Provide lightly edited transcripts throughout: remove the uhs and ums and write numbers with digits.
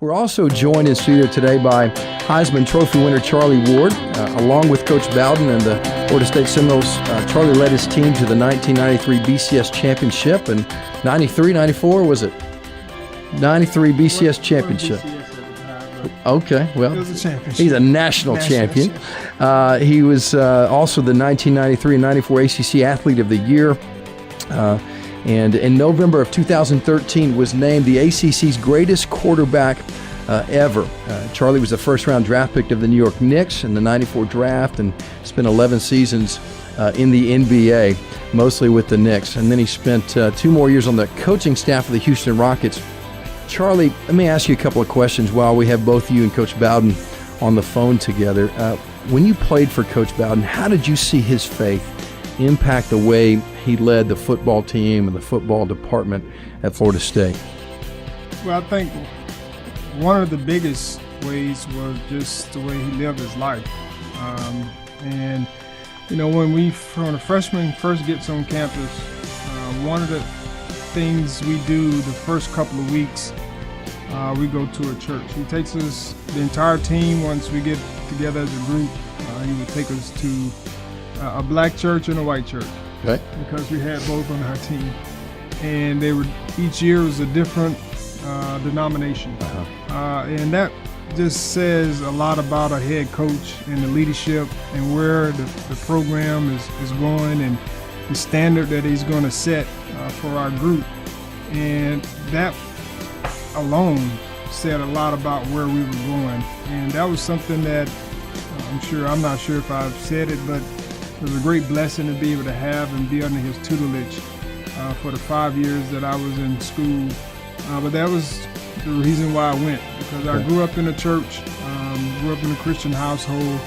We're also joined in studio today by Heisman Trophy winner Charlie Ward, along with Coach Bowden and the Florida State Seminoles. Charlie led his team to the 1993 BCS championship, and 93, 94, was it? 93 BCS championship. Okay, well, he's a national champion. He was also the 1993 and 94 ACC Athlete of the Year. And in November of 2013 was named the ACC's greatest quarterback ever. Charlie was the first-round draft pick of the New York Knicks in the 94 draft and spent 11 seasons in the NBA, mostly with the Knicks. And then he spent 2 more years on the coaching staff of the Houston Rockets. Charlie, let me ask you a couple of questions while we have both you and Coach Bowden on the phone together. When you played for Coach Bowden, how did you see his faith impact the way he led the football team and the football department at Florida State? Well, I think one of the biggest ways was just the way he lived his life. And, you know, when the freshmen first gets on campus, one of the things we do the first couple of weeks, we go to a church. He takes us, the entire team, once we get together as a group, he would take us to a black church and a white church. Okay. Because we had both on our team. And each year was a different denomination. And that just says a lot about a head coach and the leadership and where the program is going and the standard that he's going to set for our group. And that alone said a lot about where we were going. And that was something that I'm not sure if I've said it, but it was a great blessing to be able to have and be under his tutelage for the 5 years that I was in school. But that was the reason why I went, because I grew up in a church, grew up in a Christian household,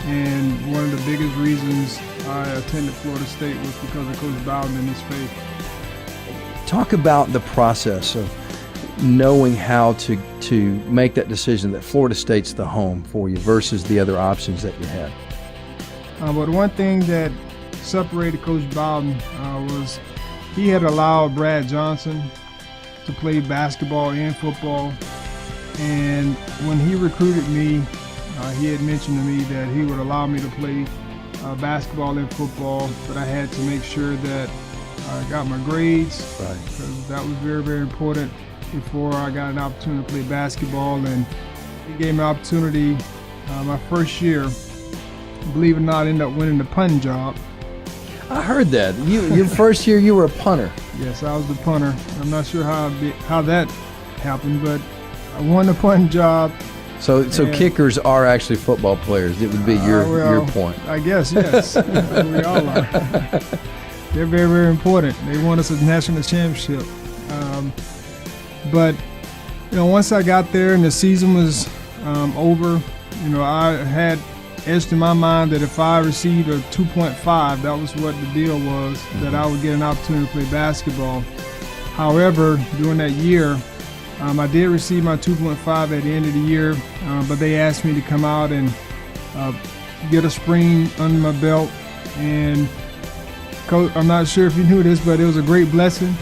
and one of the biggest reasons I attended Florida State was because of Coach Bowden and his faith. Talk about the process of knowing how to make that decision that Florida State's the home for you versus the other options that you had. But one thing that separated Coach Bowden was he had allowed Brad Johnson to play basketball and football. And when he recruited me, he had mentioned to me that he would allow me to play basketball and football, but I had to make sure that I got my grades, because that was very, very important before I got an opportunity to play basketball. And he gave me an opportunity my first year. Believe it or not, I ended up winning the punting job. I heard that. Your first year, you were a punter. Yes, I was the punter. I'm not sure how that happened, but I won the punting job. So kickers are actually football players. It would be your point. I guess, yes. We all are. They're very, very important. They won us a national championship. But, you know, once I got there and the season was over, you know, I had etched in my mind that if I received a 2.5, that was what the deal was, that I would get an opportunity to play basketball. However, during that year, I did receive my 2.5 at the end of the year, but they asked me to come out and get a spring under my belt. And Coach, I'm not sure if you knew this, but it was a great blessing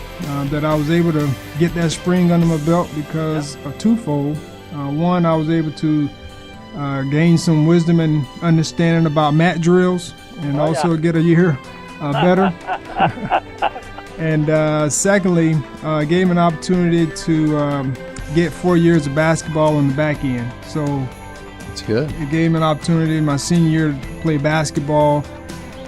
that I was able to get that spring under my belt because of twofold. One, I was able to gain some wisdom and understanding about mat drills, and also get a year better. And secondly, gave me an opportunity to get 4 years of basketball on the back end. So that's good. It gave me an opportunity in my senior year to play basketball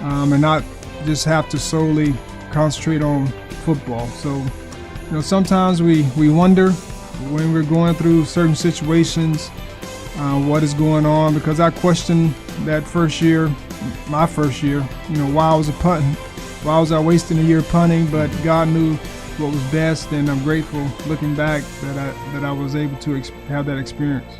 and not just have to solely concentrate on football. So, you know, sometimes we wonder when we're going through certain situations what is going on, because I questioned that my first year, you know, why I was wasting a year punting, but God knew what was best, and I'm grateful looking back that I was able to have that experience.